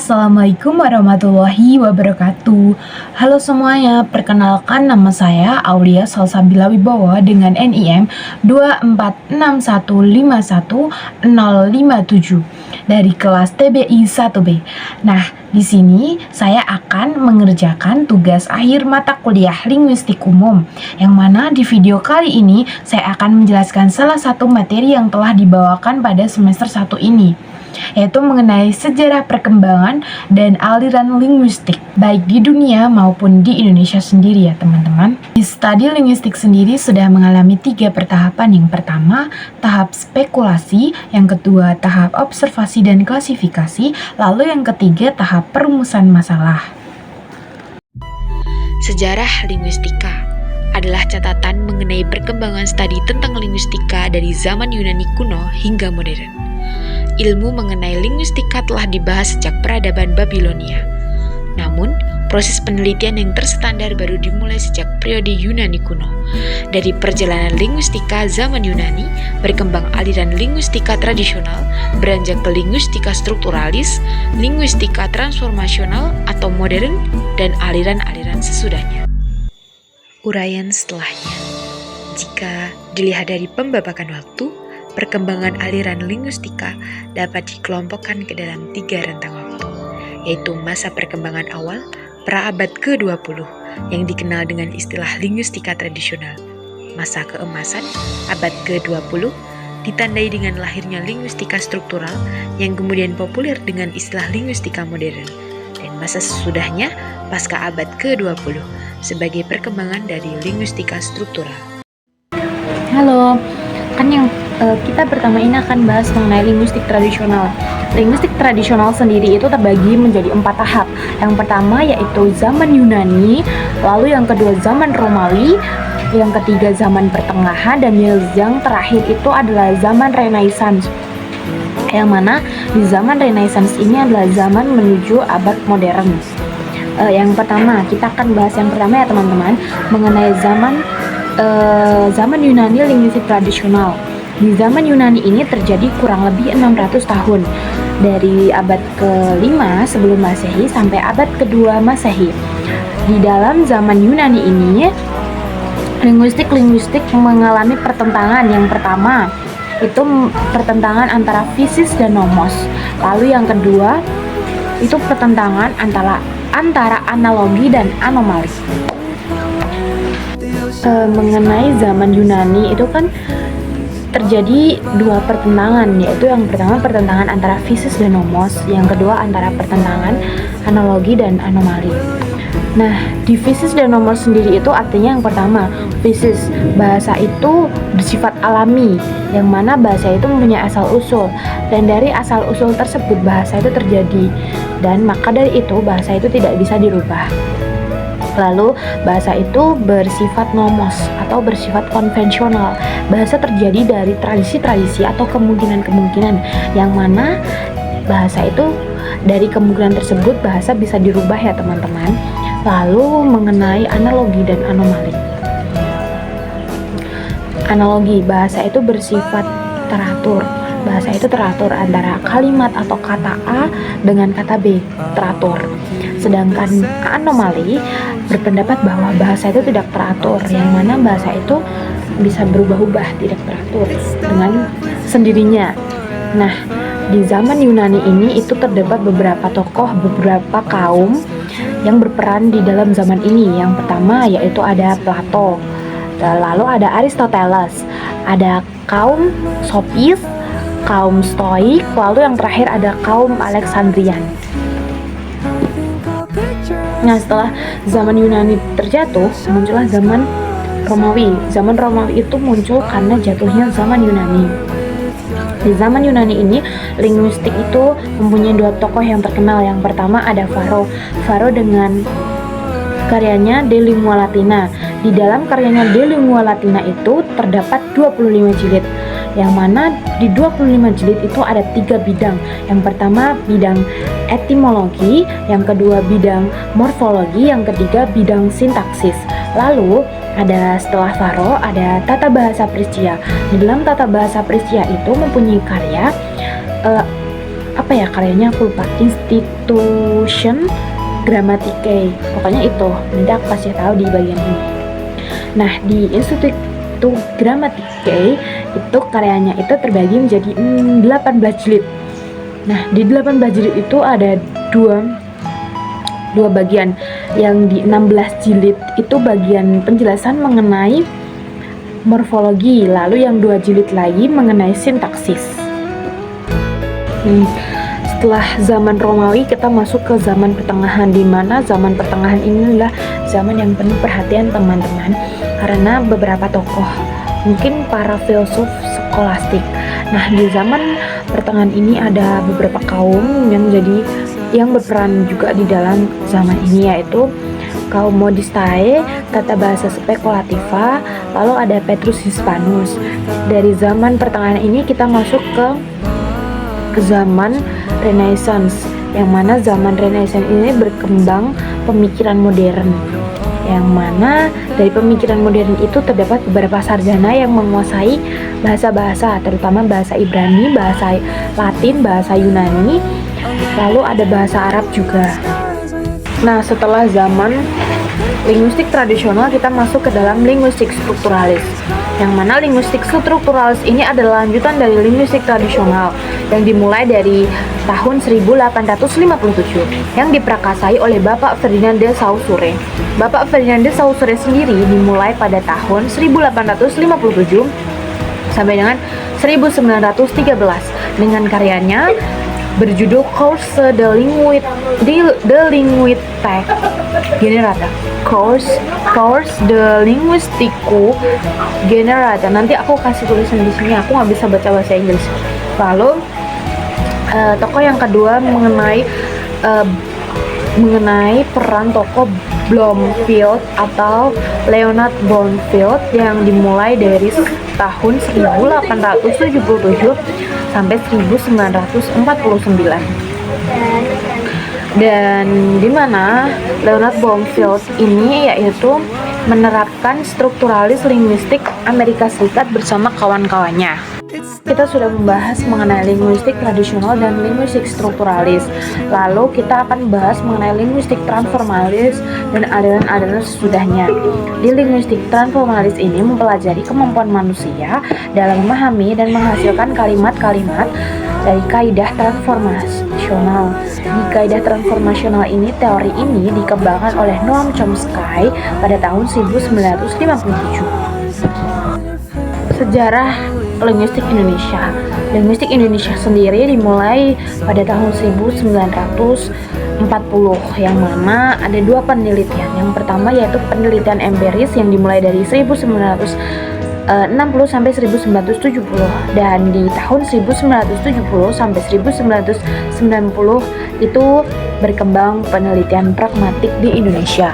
Assalamualaikum warahmatullahi wabarakatuh. Halo semuanya, perkenalkan nama saya Aulia Salsabila Wibowo dengan NIM 246151057 dari kelas TBI 1B. Nah, di sini saya akan mengerjakan tugas akhir mata kuliah Linguistik Umum, yang mana di video kali ini saya akan menjelaskan salah satu materi yang telah dibawakan pada semester 1 ini, yaitu mengenai sejarah perkembangan dan aliran linguistik, baik di dunia maupun di Indonesia sendiri ya teman-teman. Di studi linguistik sendiri sudah mengalami 3 pertahapan. Yang pertama, tahap spekulasi, yang kedua, tahap observasi dan klasifikasi, lalu yang ketiga, tahap perumusan masalah. Sejarah linguistika adalah catatan mengenai perkembangan studi tentang linguistika dari zaman Yunani kuno hingga modern. Ilmu mengenai linguistika telah dibahas sejak peradaban Babilonia. Namun, proses penelitian yang terstandar baru dimulai sejak periode Yunani kuno. Dari perjalanan linguistika zaman Yunani, berkembang aliran linguistika tradisional, beranjak ke linguistika strukturalis, linguistika transformasional atau modern, dan aliran-aliran sesudahnya. Uraian setelahnya. Jika dilihat dari pembabakan waktu, perkembangan aliran linguistika dapat dikelompokkan ke dalam 3 rentang waktu, yaitu masa perkembangan awal, pra-abad ke-20, yang dikenal dengan istilah linguistika tradisional, masa keemasan, abad ke-20, ditandai dengan lahirnya linguistika struktural, yang kemudian populer dengan istilah linguistika modern, dan masa sesudahnya, pasca abad ke-20, sebagai perkembangan dari linguistika struktural. Halo, kan yang kita pertama ini akan bahas mengenai linguistik tradisional. Linguistik tradisional sendiri itu terbagi menjadi 4 tahap. Yang pertama yaitu zaman Yunani, lalu yang kedua zaman Romawi, yang ketiga zaman pertengahan, dan yang terakhir itu adalah zaman Renaissance. Yang mana di zaman Renaissance ini adalah zaman menuju abad modern. Yang pertama, kita akan bahas yang pertama ya teman-teman, mengenai zaman Yunani linguistik tradisional. Di zaman Yunani ini terjadi kurang lebih 600 tahun, dari abad ke-5 sebelum Masehi sampai abad ke-2 Masehi. Di dalam zaman Yunani ini, linguistik mengalami pertentangan. Yang pertama itu pertentangan antara fisis dan nomos. Lalu yang kedua itu pertentangan antara analogi dan anomali. Mengenai zaman Yunani itu kan terjadi 2 pertentangan, yaitu yang pertama pertentangan antara fisis dan nomos, yang kedua antara pertentangan analogi dan anomali. Nah, di fisis dan nomos sendiri itu artinya yang pertama, fisis, bahasa itu bersifat alami, yang mana bahasa itu mempunyai asal-usul, dan dari asal-usul tersebut bahasa itu terjadi, dan maka dari itu bahasa itu tidak bisa dirubah. Lalu bahasa itu bersifat nomos atau bersifat konvensional. Bahasa terjadi dari tradisi-tradisi atau kemungkinan-kemungkinan, yang mana bahasa itu dari kemungkinan tersebut bahasa bisa dirubah ya teman-teman. Lalu mengenai analogi dan anomali. Analogi, bahasa itu bersifat teratur. Bahasa itu teratur antara kalimat atau kata A dengan kata B, teratur. Sedangkan anomali berpendapat bahwa bahasa itu tidak teratur, yang mana bahasa itu bisa berubah-ubah, tidak teratur dengan sendirinya. Nah, di zaman Yunani ini itu terdapat beberapa tokoh, beberapa kaum yang berperan di dalam zaman ini. Yang pertama yaitu ada Plato, lalu ada Aristoteles, ada kaum Sofis, kaum Stoik, lalu yang terakhir ada kaum Alexandrian. Nah, setelah zaman Yunani terjatuh, muncullah zaman Romawi. Zaman Romawi itu muncul karena jatuhnya zaman Yunani. Di zaman Yunani ini, linguistik itu mempunyai 2 tokoh yang terkenal. Yang pertama ada Varro dengan karyanya De Lingua Latina. Di dalam karyanya De Lingua Latina itu terdapat 25 jilid, yang mana di 25 jilid itu ada 3 bidang. Yang pertama bidang etimologi, yang kedua bidang morfologi, yang ketiga bidang sintaksis. Lalu setelah Varro ada tata bahasa Prisia. Di dalam tata bahasa Prisia itu mempunyai karya apa ya karyanya, aku lupa, Institution Grammaticae, pokoknya itu nanti aku kasih tahu di bagian ini. Nah, di Institut Grammaticae itu karyanya itu terbagi menjadi 18 jilid. Nah, di 18 jilid itu ada dua bagian. Yang di 16 jilid itu bagian penjelasan mengenai morfologi, lalu yang 2 jilid lagi mengenai sintaksis. Setelah zaman Romawi kita masuk ke zaman pertengahan, di mana zaman pertengahan ini adalah zaman yang penuh perhatian teman-teman karena beberapa tokoh, mungkin para filsuf skolastik. Nah, di zaman pertengahan ini ada beberapa kaum yang berperan juga di dalam zaman ini, yaitu kaum Modistae, tata bahasa spekulativa, lalu ada Petrus Hispanus. Dari zaman pertengahan ini kita masuk ke zaman Renaissance, yang mana zaman Renaissance ini berkembang pemikiran modern, yang mana dari pemikiran modern itu terdapat beberapa sarjana yang menguasai bahasa-bahasa, terutama bahasa Ibrani, bahasa Latin, bahasa Yunani, lalu ada bahasa Arab juga. Nah, setelah zaman linguistik tradisional kita masuk ke dalam linguistik strukturalis, yang mana linguistik strukturalis ini adalah lanjutan dari linguistik tradisional yang dimulai dari tahun 1857 yang diprakarsai oleh Bapak Ferdinand de Saussure. Bapak Ferdinand de Saussure sendiri dimulai pada tahun 1857 sampai dengan 1913 dengan karyanya berjudul Cours de Linguistique Generata. Cours de Linguistique Generata. Nanti aku kasih tulisan di sini, aku nggak bisa baca bahasa Inggris. Lalu tokoh yang kedua mengenai peran tokoh Bloomfield atau Leonard Bloomfield yang dimulai dari tahun 1877 sampai 1949. Dan di mana Leonard Bloomfield ini yaitu menerapkan strukturalis linguistik Amerika Serikat bersama kawan-kawannya. Kita sudah membahas mengenai linguistik tradisional dan linguistik strukturalis. Lalu kita akan bahas mengenai linguistik transformalis dan aliran-aliran sesudahnya. Di linguistik transformalis ini mempelajari kemampuan manusia dalam memahami dan menghasilkan kalimat-kalimat dari kaidah transformasional. Di kaidah transformasional ini, teori ini dikembangkan oleh Noam Chomsky pada tahun 1957. Sejarah linguistik Indonesia. Linguistik Indonesia sendiri dimulai pada tahun 1940, yang mana ada dua penelitian. Yang pertama yaitu penelitian empiris yang dimulai dari 1960 sampai 1970, dan di tahun 1970 sampai 1990 itu berkembang penelitian pragmatik di Indonesia.